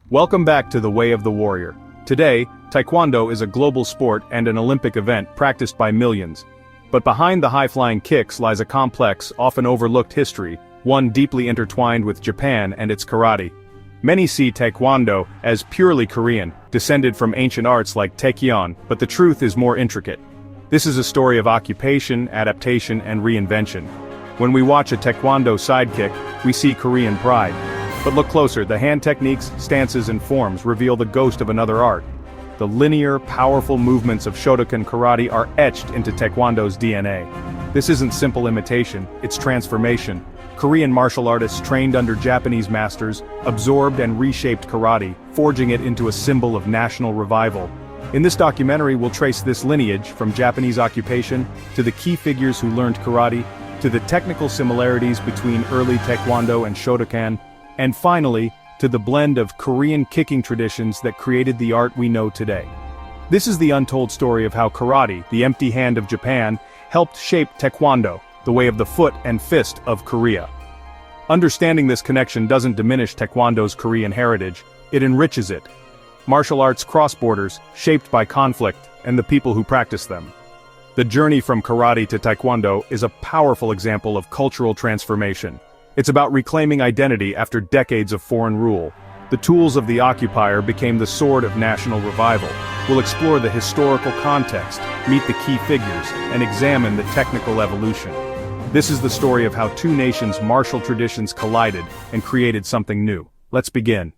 Welcome back to The Way of the Warrior. Today, Taekwondo is a global sport and an Olympic event practiced by millions. But behind the high-flying kicks lies a complex, often overlooked history, one deeply intertwined with Japan and its karate. Many see Taekwondo as purely Korean, descended from ancient arts like Taekkyeon, but the truth is more intricate. This is a story of occupation, adaptation, and reinvention. When we watch a Taekwondo sidekick, we see Korean pride. But look closer, the hand techniques, stances, and forms reveal the ghost of another art. The linear, powerful movements of Shotokan Karate are etched into Taekwondo's DNA. This isn't simple imitation, it's transformation. Korean martial artists trained under Japanese masters, absorbed and reshaped karate, forging it into a symbol of national revival. In this documentary we'll trace this lineage from Japanese occupation, to the key figures who learned karate, to the technical similarities between early Taekwondo and Shotokan, and finally, to the blend of Korean kicking traditions that created the art we know today. This is the untold story of how karate, the empty hand of Japan, helped shape Taekwondo, the way of the foot and fist of Korea. Understanding this connection doesn't diminish Taekwondo's Korean heritage, it enriches it. Martial arts cross borders, shaped by conflict, and the people who practice them. The journey from karate to Taekwondo is a powerful example of cultural transformation. It's about reclaiming identity after decades of foreign rule. The tools of the occupier became the sword of national revival. We'll explore the historical context, meet the key figures, and examine the technical evolution. This is the story of how two nations' martial traditions collided and created something new. Let's begin.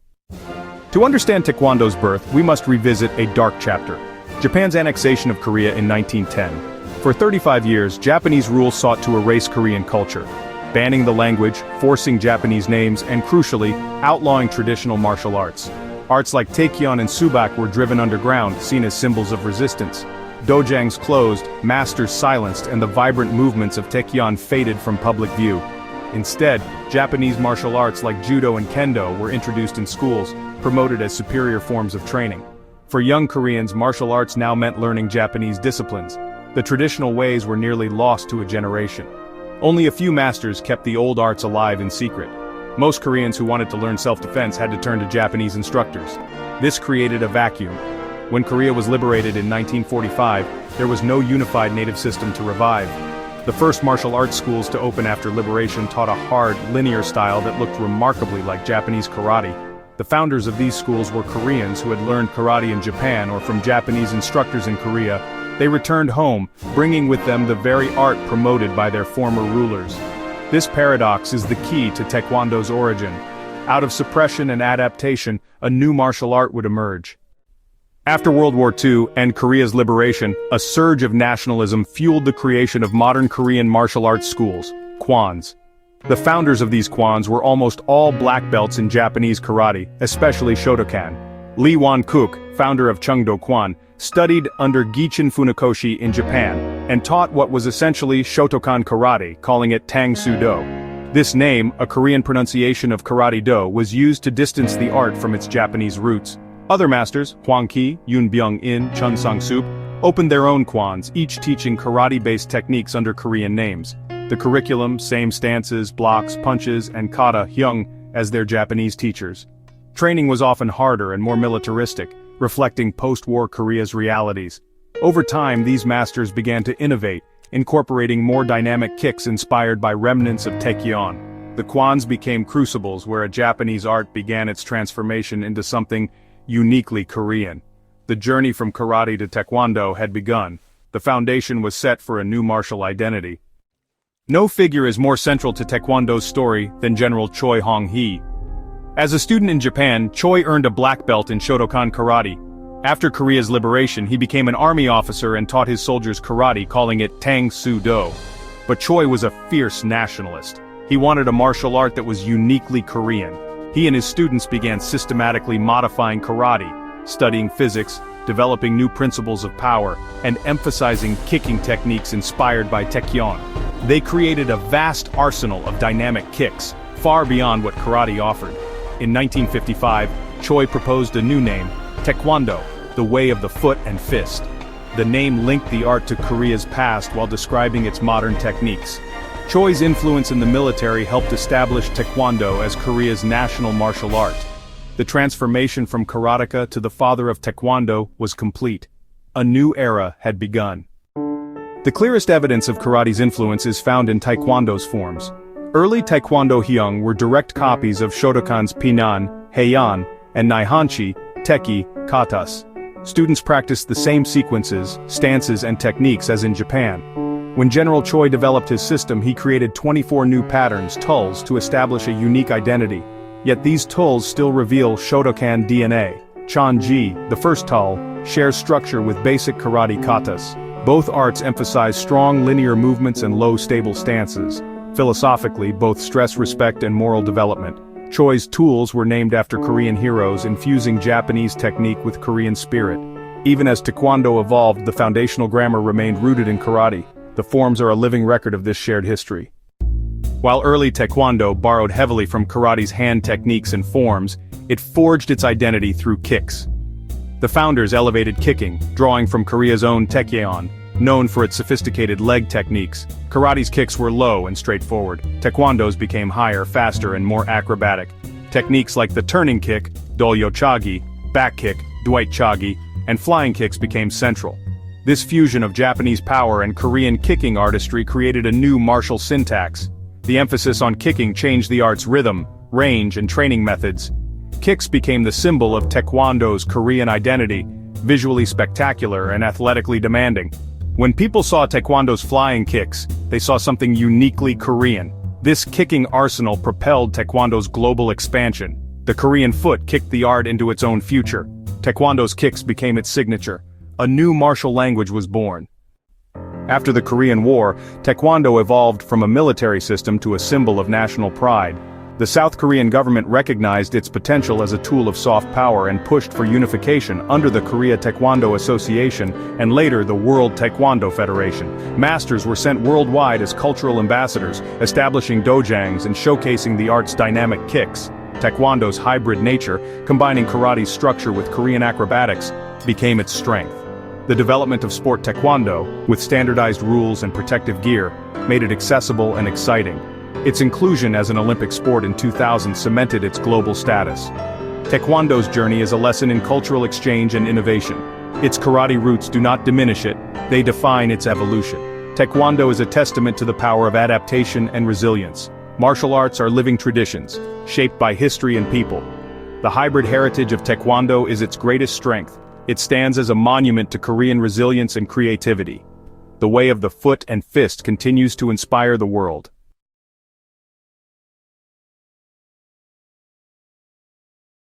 To understand Taekwondo's birth, we must revisit a dark chapter: Japan's annexation of Korea in 1910. For 35 years, Japanese rule sought to erase Korean culture, banning the language, forcing Japanese names, and crucially, outlawing traditional martial arts. Arts like Taekkyeon and Subak were driven underground, seen as symbols of resistance. Dojangs closed, masters silenced, and the vibrant movements of Taekkyeon faded from public view. Instead, Japanese martial arts like Judo and Kendo were introduced in schools, promoted as superior forms of training. For young Koreans, martial arts now meant learning Japanese disciplines. The traditional ways were nearly lost to a generation. Only a few masters kept the old arts alive in secret. Most Koreans who wanted to learn self-defense had to turn to Japanese instructors. This created a vacuum. When Korea was liberated in 1945, there was no unified native system to revive. The first martial arts schools to open after liberation taught a hard, linear style that looked remarkably like Japanese karate. The founders of these schools were Koreans who had learned karate in Japan or from Japanese instructors in Korea. They returned home, bringing with them the very art promoted by their former rulers. This paradox is the key to Taekwondo's origin. Out of suppression and adaptation, a new martial art would emerge. After World War II and Korea's liberation, a surge of nationalism fueled the creation of modern Korean martial arts schools, kwans. The founders of these kwans were almost all black belts in Japanese karate, especially Shotokan. Lee Won-kook, founder of Chungdo Kwan, studied under Gichin Funakoshi in Japan, and taught what was essentially Shotokan Karate, calling it Tang Soo Do. This name, a Korean pronunciation of Karate Do, was used to distance the art from its Japanese roots. Other masters, Hwang Ki, Yoon Byung-in, Chun Sang-sup, opened their own kwans, each teaching karate-based techniques under Korean names. The curriculum, same stances, blocks, punches, and kata hyung as their Japanese teachers. Training was often harder and more militaristic, reflecting post-war Korea's realities. Over time, these masters began to innovate, incorporating more dynamic kicks inspired by remnants of Taekkyeon. The kwans became crucibles where a Japanese art began its transformation into something uniquely Korean. The journey from karate to Taekwondo had begun. The foundation was set for a new martial identity. No figure is more central to Taekwondo's story than General Choi Hong Hi. As a student in Japan, Choi earned a black belt in Shotokan Karate. After Korea's liberation, he became an army officer and taught his soldiers karate, calling it Tang Soo Do. But Choi was a fierce nationalist. He wanted a martial art that was uniquely Korean. He and his students began systematically modifying karate, studying physics, developing new principles of power, and emphasizing kicking techniques inspired by Taekkyeon. They created a vast arsenal of dynamic kicks, far beyond what karate offered. In 1955, Choi proposed a new name, Taekwondo, the way of the foot and fist. The name linked the art to Korea's past while describing its modern techniques. Choi's influence in the military helped establish Taekwondo as Korea's national martial art. The transformation from karateka to the father of Taekwondo was complete. A new era had begun. The clearest evidence of karate's influence is found in Taekwondo's forms. Early Taekwondo hyung were direct copies of Shotokan's Pinan, Heian, and Naihanchi, Tekki, Katas. Students practiced the same sequences, stances and techniques as in Japan. When General Choi developed his system, he created 24 new patterns, tulls, to establish a unique identity. Yet these tulls still reveal Shotokan DNA. Chanji, the first tull, shares structure with basic karate katas. Both arts emphasize strong linear movements and low stable stances. Philosophically, both stress respect and moral development. Choi's tools were named after Korean heroes, infusing Japanese technique with Korean spirit. Even as Taekwondo evolved, the foundational grammar remained rooted in karate. The forms are a living record of this shared history. While early Taekwondo borrowed heavily from karate's hand techniques and forms, it forged its identity through kicks. The founders elevated kicking, drawing from Korea's own Taekkyeon, known for its sophisticated leg techniques. Karate's kicks were low and straightforward. Taekwondo's became higher, faster, and more acrobatic. Techniques like the turning kick, dolyo chagi, back kick, dwight chagi, and flying kicks became central. This fusion of Japanese power and Korean kicking artistry created a new martial syntax. The emphasis on kicking changed the art's rhythm, range, and training methods. Kicks became the symbol of Taekwondo's Korean identity, visually spectacular and athletically demanding. When people saw Taekwondo's flying kicks, they saw something uniquely Korean. This kicking arsenal propelled Taekwondo's global expansion. The Korean foot kicked the art into its own future. Taekwondo's kicks became its signature. A new martial language was born. After the Korean War, Taekwondo evolved from a military system to a symbol of national pride. The South Korean government recognized its potential as a tool of soft power and pushed for unification under the Korea Taekwondo Association and later the World Taekwondo Federation. Masters were sent worldwide as cultural ambassadors, establishing dojangs and showcasing the art's dynamic kicks. Taekwondo's hybrid nature, combining karate's structure with Korean acrobatics, became its strength. The development of sport Taekwondo, with standardized rules and protective gear, made it accessible and exciting. Its inclusion as an Olympic sport in 2000 cemented its global status. Taekwondo's journey is a lesson in cultural exchange and innovation. Its karate roots do not diminish it, they define its evolution. Taekwondo is a testament to the power of adaptation and resilience. Martial arts are living traditions, shaped by history and people. The hybrid heritage of Taekwondo is its greatest strength. It stands as a monument to Korean resilience and creativity. The way of the foot and fist continues to inspire the world.